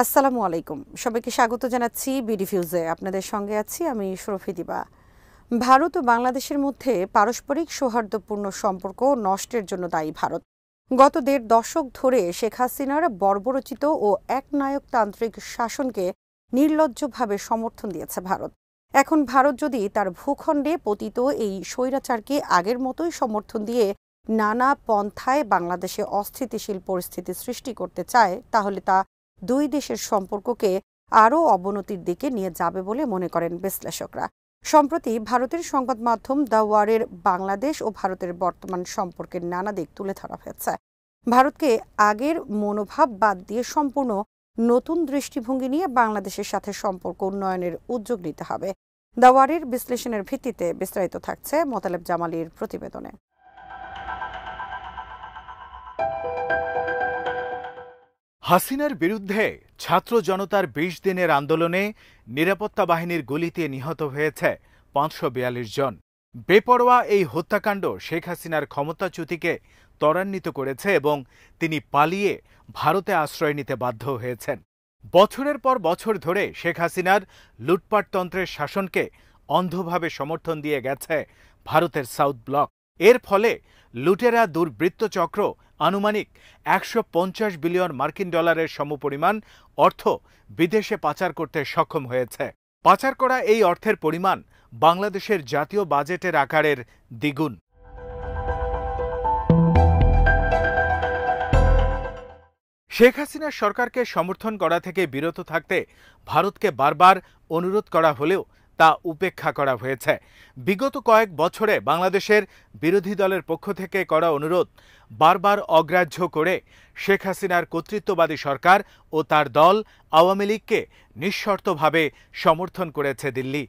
আসসালামু আলাইকুম। সবাইকে স্বাগত জানাচ্ছি বিডিফিউজে। আপনাদের সঙ্গে আছি আমি শরফি দিবা। ভারত ও বাংলাদেশের মধ্যে পারস্পরিক সৌহার্দ্যপূর্ণ সম্পর্ক নষ্টের জন্য দায়ী ভারত। গত ১.৫ দশক ধরে শেখ হাসিনার বর্বরচিত ও একনায়কতান্ত্রিক শাসনকে নির্লজ্জভাবে সমর্থন দিয়েছে ভারত। এখন ভারত যদি তার ভূখণ্ডে পতিত এই স্বৈরাচারকে আগের মতোই সমর্থন দিয়ে নানা পন্থায় বাংলাদেশে অস্থিতিশীল পরিস্থিতি সৃষ্টি করতে চায়, তাহলে তা দুই দেশের সম্পর্ককে আরও অবনতির দিকে নিয়ে যাবে বলে মনে করেন বিশ্লেষকরা। সম্প্রতি ভারতের সংবাদ মাধ্যম দ্য ওয়ারের বাংলাদেশ ও ভারতের বর্তমান সম্পর্কের নানা দিক তুলে ধরা হয়েছে। ভারতকে আগের মনোভাব বাদ দিয়ে সম্পূর্ণ নতুন দৃষ্টিভঙ্গি নিয়ে বাংলাদেশের সাথে সম্পর্ক উন্নয়নের উদ্যোগ নিতে হবে। দ্য ওয়ারের বিশ্লেষণের ভিত্তিতে বিস্তারিত থাকছে মোতালেব জামালির প্রতিবেদনে। হাসিনার বিরুদ্ধে ছাত্র জনতার ২০ দিনের আন্দোলনে নিরাপত্তা বাহিনীর গুলিতে নিহত হয়েছে ৫৪২ জন। বেপরোয়া এই হত্যাকাণ্ড শেখ হাসিনার ক্ষমতাচ্যুতিকে ত্বরান্বিত করেছে এবং তিনি পালিয়ে ভারতে আশ্রয় নিতে বাধ্য হয়েছেন। বছরের পর বছর ধরে শেখ হাসিনার লুটপাটতন্ত্রের শাসনকে অন্ধভাবে সমর্থন দিয়ে গেছে ভারতের সাউথ ব্লক। এর ফলে লুটেরা দুর্বৃত্ত চক্র আনুমানিক ১৫০ বিলিয়ন মার্কিন ডলারের সমপরিমাণ অর্থ বিদেশে পাচার করতে সক্ষম হয়েছে। পাচার করা এই অর্থের পরিমাণ বাংলাদেশের জাতীয় বাজেটের আকারের দ্বিগুণ। শেখ হাসিনার সরকারকে সমর্থন করা থেকে বিরত থাকতে ভারতকে বারবার অনুরোধ করা হলেও তা উপেক্ষা করা হয়েছে। বিগত কয়েক বছরে বাংলাদেশের বিরোধী দলের পক্ষ থেকে করা অনুরোধ বারবার অগ্রাহ্য করে শেখ হাসিনার কর্তৃত্ববাদী সরকার ও তার দল আওয়ামী লীগকে নিঃশর্তভাবে সমর্থন করেছে দিল্লি।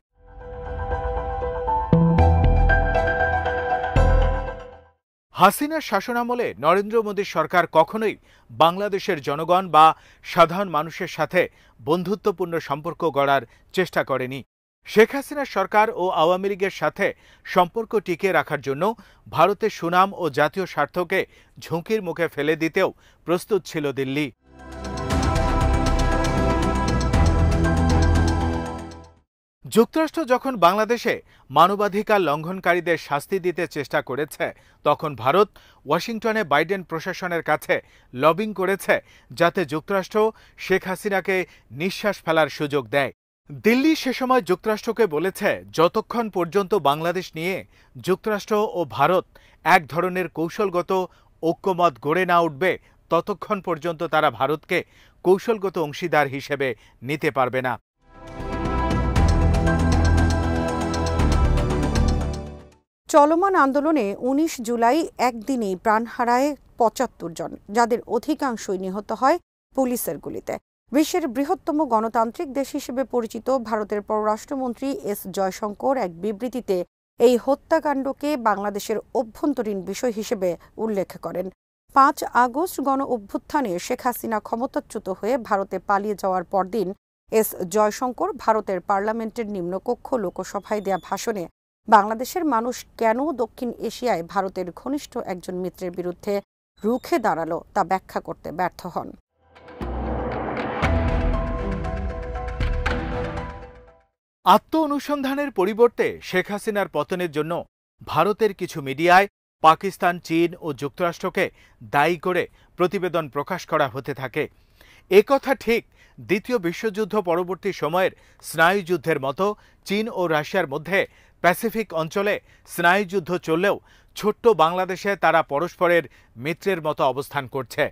হাসিনার শাসনামলে নরেন্দ্র মোদীর সরকার কখনোই বাংলাদেশের জনগণ বা সাধারণ মানুষের সাথে বন্ধুত্বপূর্ণ সম্পর্ক গড়ার চেষ্টা করেনি। শেখ হাসিনার সরকার ও আওয়ামী লীগের সাথে সম্পর্ক টিকিয়ে রাখার জন্য ভারতের সুনাম ও জাতীয় স্বার্থকে ঝুঁকির মুখে ফেলে দিতেও প্রস্তুত ছিল দিল্লি। যুক্তরাষ্ট্র যখন বাংলাদেশে মানবাধিকার লঙ্ঘনকারীদের শাস্তি দিতে চেষ্টা করেছে, তখন ভারত ওয়াশিংটনে বাইডেন প্রশাসনের কাছে লবিং করেছে যাতে যুক্তরাষ্ট্র শেখ হাসিনাকে নিঃশ্বাস ফেলার সুযোগ দেয়। দিল্লি সে সময় যুক্তরাষ্ট্রকে বলেছে, যতক্ষণ পর্যন্ত বাংলাদেশ নিয়ে যুক্তরাষ্ট্র ও ভারত এক ধরনের কৌশলগত ঐক্যমত গড়ে না উঠবে, ততক্ষণ পর্যন্ত তারা ভারতকে কৌশলগত অংশীদার হিসেবে নিতে পারবে না। চলমান আন্দোলনে ১৯ জুলাই একদিনেই প্রাণ হারায় ৭৫ জন, যাদের অধিকাংশই নিহত হয় পুলিশের গুলিতে। বিশ্বের বৃহত্তম গণতান্ত্রিক দেশ হিসেবে পরিচিত ভারতের পররাষ্ট্রমন্ত্রী এস জয়শঙ্কর এক বিবৃতিতে এই হত্যাকাণ্ডকে বাংলাদেশের অভ্যন্তরীণ বিষয় হিসেবে উল্লেখ করেন। ৫ আগস্ট গণ অভ্যুত্থানে শেখ হাসিনা ক্ষমতাচ্যুত হয়ে ভারতে পালিয়ে যাওয়ার পরদিন এস জয়শঙ্কর ভারতের পার্লামেন্টের নিম্নকক্ষ লোকসভায় দেয়া ভাষণে বাংলাদেশের মানুষ কেন দক্ষিণ এশিয়ায় ভারতের ঘনিষ্ঠ একজন মিত্রের বিরুদ্ধে রুখে দাঁড়ালো তা ব্যাখ্যা করতে ব্যর্থ হন। আত্ম অনুসন্ধানের পরিবর্তে শেখ হাসিনার পতনের জন্য ভারতের কিছু মিডিয়ায় পাকিস্তান, চীন ও যুক্তরাষ্ট্রকে দায়ী করে প্রতিবেদন প্রকাশ করা হতে থাকে। একথা ঠিক, দ্বিতীয় বিশ্বযুদ্ধ পরবর্তী সময়ের স্নায়ুযুদ্ধের মতো চীন ও রাশিয়ার মধ্যে প্যাসিফিক অঞ্চলে স্নায়ুযুদ্ধ চললেও ছোট্ট বাংলাদেশে তারা পরস্পরের মিত্রের মতো অবস্থান করছে।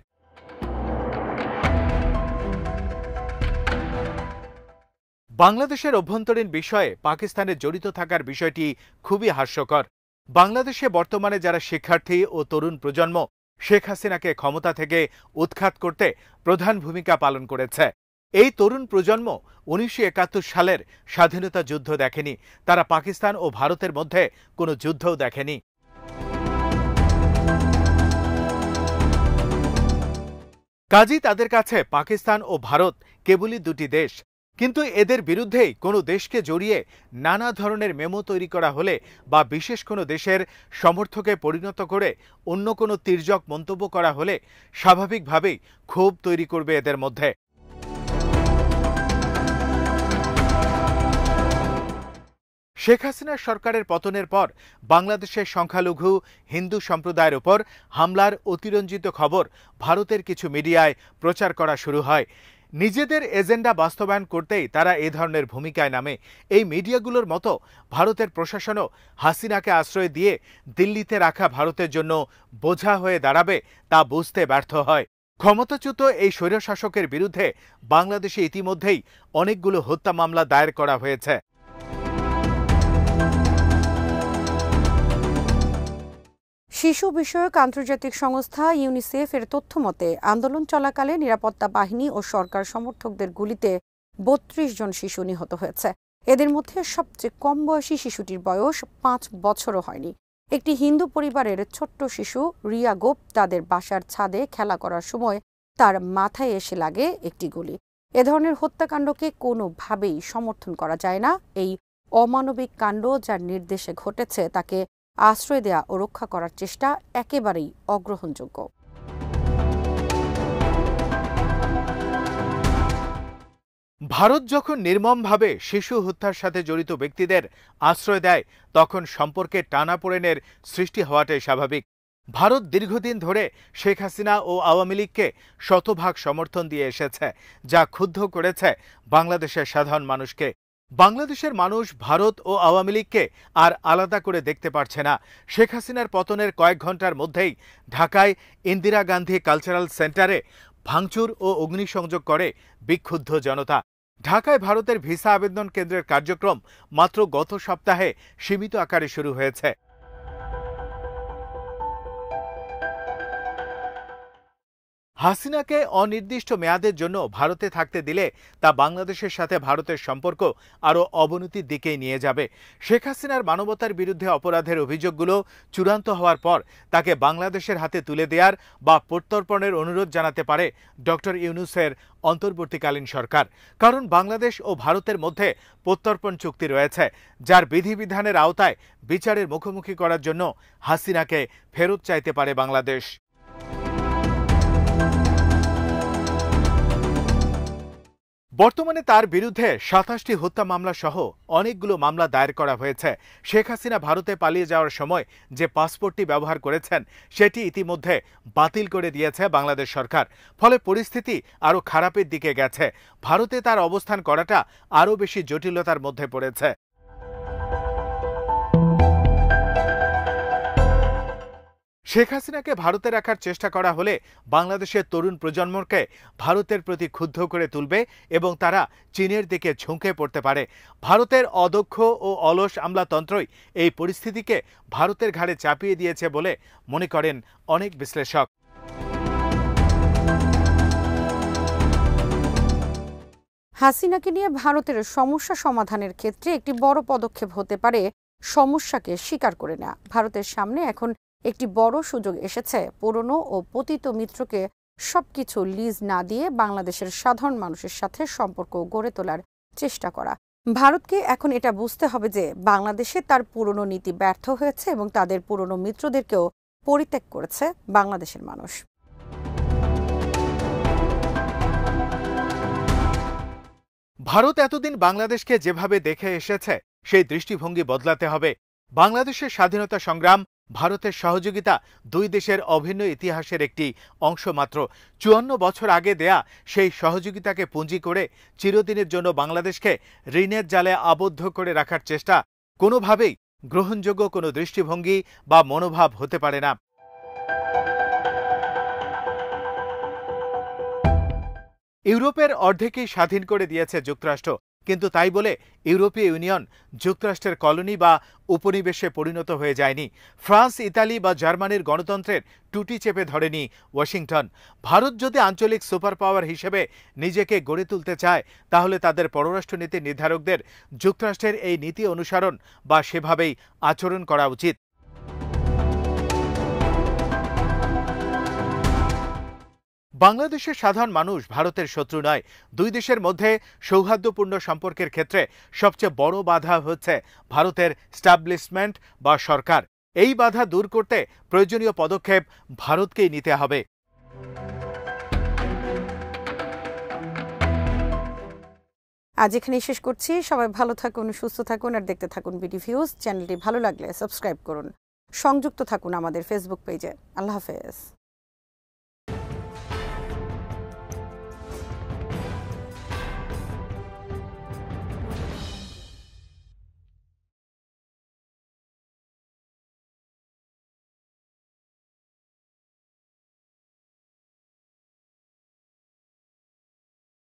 বাংলাদেশের অভ্যন্তরীণ বিষয়ে পাকিস্তানের জড়িত থাকার বিষয়টি খুবই হাস্যকর। বাংলাদেশে বর্তমানে যারা শিক্ষার্থী ও তরুণ প্রজন্ম শেখ হাসিনাকে ক্ষমতা থেকে উৎখাত করতে প্রধান ভূমিকা পালন করেছে, এই তরুণ প্রজন্ম ১৯৭১ সালের স্বাধীনতা যুদ্ধ দেখেনি, তারা পাকিস্তান ও ভারতের মধ্যে কোনো যুদ্ধও দেখেনি। কাজেই তাদের কাছে পাকিস্তান ও ভারত কেবলই দুটি দেশ। কিন্তু এদের বিরুদ্ধেই কোনো দেশকে জড়িয়ে নানা ধরনের মেমো তৈরি করা হলে বা বিশেষ কোনো দেশের সমর্থকে পরিণত করে অন্য কোনো তির্যক মন্তব্য করা হলে স্বাভাবিকভাবেই ক্ষোভ তৈরি করবে এদের মধ্যে। শেখ হাসিনার সরকারের পতনের পর বাংলাদেশের সংখ্যালঘু হিন্দু সম্প্রদায়ের ওপর হামলার অতিরঞ্জিত খবর ভারতের কিছু মিডিয়ায় প্রচার করা শুরু হয়। নিজেদের এজেন্ডা বাস্তবায়ন করতেই তারা এ ধরনের ভূমিকায় নামে। এই মিডিয়াগুলোর মতো ভারতের প্রশাসনও হাসিনাকে আশ্রয় দিয়ে দিল্লিতে রাখা ভারতের জন্য বোঝা হয়ে দাঁড়াবে তা বুঝতে ব্যর্থ হয়। ক্ষমতাচ্যুত এই স্বৈরশাসকের বিরুদ্ধে বাংলাদেশে ইতিমধ্যেই অনেকগুলো হত্যা মামলা দায়ের করা হয়েছে। শিশু বিষয়ক আন্তর্জাতিক সংস্থা ইউনিসেফ এর তথ্য মতে আন্দোলন চলাকালে নিরাপত্তা বাহিনী ও সরকার সমর্থকদের গুলিতে ৩২ জন শিশু নিহত হয়েছে। এদের মধ্যে সবচেয়ে কম বয়সী শিশুটির বয়স ৫ বছরও হয়নি। একটি হিন্দু পরিবারের ছোট্ট শিশু রিয়া গোপ তাদের বাসার ছাদে খেলা করার সময় তার মাথায় এসে লাগে একটি গুলি। এ ধরনের হত্যাকাণ্ডকে কোনোভাবেই সমর্থন করা যায় না। এই অমানবিক কাণ্ড যার নির্দেশে ঘটেছে তাকে আশ্রয় দেয়া ও রক্ষা করার চেষ্টা একেবারেই অগ্রহণযোগ্য। ভারত যখন নির্মমভাবে শিশু হত্যার সাথে জড়িত ব্যক্তিদের আশ্রয় দেয় তখন সম্পর্কে টানাপোড়েনের সৃষ্টি হওয়াটাই স্বাভাবিক। ভারত দীর্ঘদিন ধরে শেখ হাসিনা ও আওয়ামী লীগকে শতভাগ সমর্থন দিয়ে এসেছে, যা ক্ষুব্ধ করেছে বাংলাদেশের সাধারণ মানুষকে। বাংলাদেশের মানুষ ভারত ও আওয়ামী লীগকে আর আলাদা করে দেখতে পারছে না। শেখ হাসিনার পতনের কয়েক ঘন্টার মধ্যেই ঢাকায় ইন্দিরা গান্ধী কালচারাল সেন্টারে ভাঙচুর ও অগ্নিসংযোগ করে বিক্ষুব্ধ জনতা। ঢাকায় ভারতের ভিসা আবেদন কেন্দ্রের কার্যক্রম মাত্র গত সপ্তাহে সীমিত আকারে শুরু হয়েছে। হাসিনাকে অনির্দিষ্ট মেয়াদের জন্য ভারতে থাকতে দিলে তা বাংলাদেশের সাথে ভারতের সম্পর্ক আরও অবনতির দিকেই নিয়ে যাবে। শেখ হাসিনার মানবতার বিরুদ্ধে অপরাধের অভিযোগগুলো চূড়ান্ত হওয়ার পর তাকে বাংলাদেশের হাতে তুলে দেওয়ার বা প্রত্যর্পণের অনুরোধ জানাতে পারে ডক্টর ইউনূসের অন্তর্বর্তীকালীন সরকার। কারণ বাংলাদেশ ও ভারতের মধ্যে প্রত্যর্পণ চুক্তি রয়েছে, যার বিধিবিধানের আওতায় বিচারের মুখোমুখি করার জন্য হাসিনাকে ফেরত চাইতে পারে বাংলাদেশ। বর্তমানে তার বিরুদ্ধে ২৭টি হত্যা মামলা সহ অনেকগুলো মামলা দায়ের করা হয়েছে। শেখ হাসিনা ভারতে পালিয়ে যাওয়ার সময় যে পাসপোর্টটি ব্যবহার করেছেন সেটি ইতিমধ্যে বাতিল করে দিয়েছে বাংলাদেশ সরকার। ফলে পরিস্থিতি আরও খারাপের দিকে গেছে। ভারতে তার অবস্থান করাটা আরও বেশি জটিলতার মধ্যে পড়েছে। শেখ হাসিনাকে ভারতে রাখার চেষ্টা করা হলে বাংলাদেশের তরুণ প্রজন্মকে ভারতের প্রতি ক্ষুব্ধ করে তুলবে এবং তারা চীনের দিকে ঝুঁকে পড়তে পারে। ভারতের অদক্ষ ও অলস আমলাতন্ত্রই এই পরিস্থিতিকে ভারতের ঘাড়ে চাপিয়ে দিয়েছে বলে মনে করেন অনেক বিশ্লেষক। হাসিনাকে নিয়ে ভারতের সমস্যা সমাধানের ক্ষেত্রে একটি বড় পদক্ষেপ হতে পারে সমস্যাকে স্বীকার করে নেওয়া। ভারতের সামনে এখন একটি বড় সুযোগ এসেছে পুরনো ও পতিত মিত্রকে সবকিছু লিজ না দিয়ে বাংলাদেশের সাধারণ মানুষের সাথে সম্পর্ক গড়ে তোলার চেষ্টা করা। ভারতকে এখন এটা বুঝতে হবে যে বাংলাদেশে তার পুরনো নীতি ব্যর্থ হয়েছে এবং তাদের পুরনো মিত্রদেরকেও পরিত্যাগ করেছে বাংলাদেশের মানুষ। ভারত এতদিন বাংলাদেশকে যেভাবে দেখে এসেছে সেই দৃষ্টিভঙ্গি বদলাতে হবে। বাংলাদেশের স্বাধীনতা সংগ্রাম, ভারতের সহযোগিতা দুই দেশের অভিন্ন ইতিহাসের একটি অংশ মাত্র। ৫৪ বছর আগে দেয়া সেই সহযোগিতাকে পুঁজি করে চিরদিনের জন্য বাংলাদেশকে ঋণের জালে আবদ্ধ করে রাখার চেষ্টা কোনোভাবেই গ্রহণযোগ্য কোনো দৃষ্টিভঙ্গি বা মনোভাব হতে পারে না। ইউরোপের অর্ধেকই স্বাধীন করে দিয়েছে যুক্তরাষ্ট্র, কিন্তু তাই বলে ইউরোপীয় ইউনিয়ন যুক্তরাষ্ট্রের কলোনি বা উপনিবেশে পরিণত হয়ে যায়নি। ফ্রান্স, ইতালি বা জার্মানির গণতন্ত্রের টুটি চেপে ধরেনি ওয়াশিংটন। ভারত যদি আঞ্চলিক সুপার পাওয়ার হিসেবে নিজেকে গড়ে তুলতে চায় তাহলে তাদের পররাষ্ট্রনীতি নির্ধারকদের যুক্তরাষ্ট্রের এই নীতি অনুসরণ বা সেভাবেই আচরণ করা উচিত। বাংলাদেশের সাধারণ মানুষ ভারতের শত্রু নয়। দুই দেশের মধ্যে সৌহার্দ্যপূর্ণ সম্পর্কের ক্ষেত্রে সবচেয়ে বড় বাধা হচ্ছে ভারতের স্টাবলিশমেন্ট বা সরকার। এই বাধা দূর করতে প্রয়োজনীয় পদক্ষেপ ভারতকেই নিতে হবে। আজ এখানেই শেষ করছি। সবাই ভালো থাকুন, সুস্থ থাকুন আর দেখতে থাকুন বিডি ভিউজ। চ্যানেলটি ভালো লাগলে সাবস্ক্রাইব করুন, সংযুক্ত থাকুন আমাদের ফেসবুক পেজে। আল্লাহ হাফেজ।